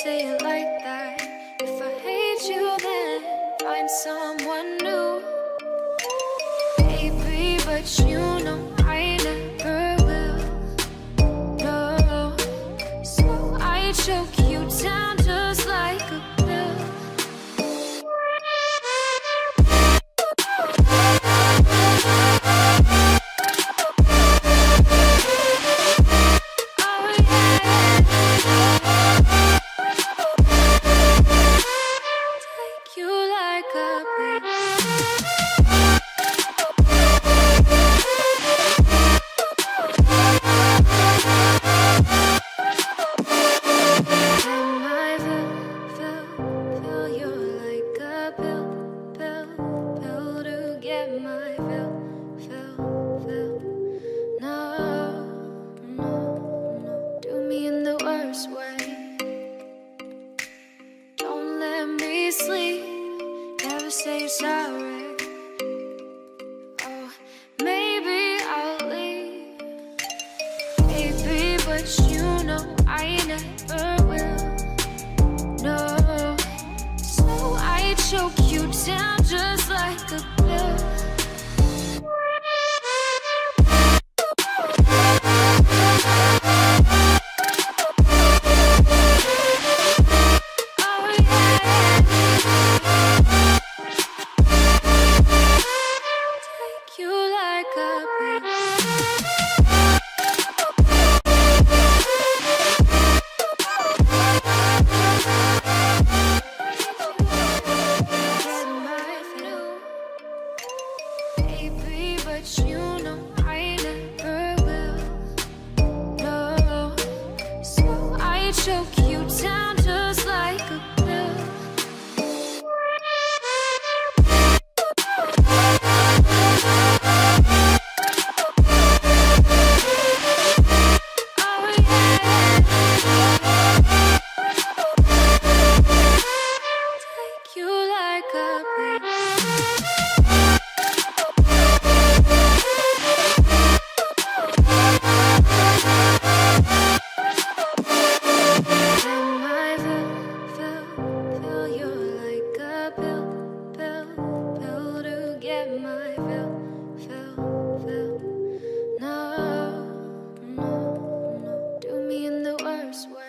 say it like that. If I hate you, then find someone new. Baby, but you know I never will. No, so I choke you down just like a pill. Sleep, never say you're sorry. Oh, maybe I'll leave, baby, but you know I never will. No, so I choke you down just like a pill. But you know I never will. No, so I choke you down just like a pill. Take you like a pill. No, do me in the worst way.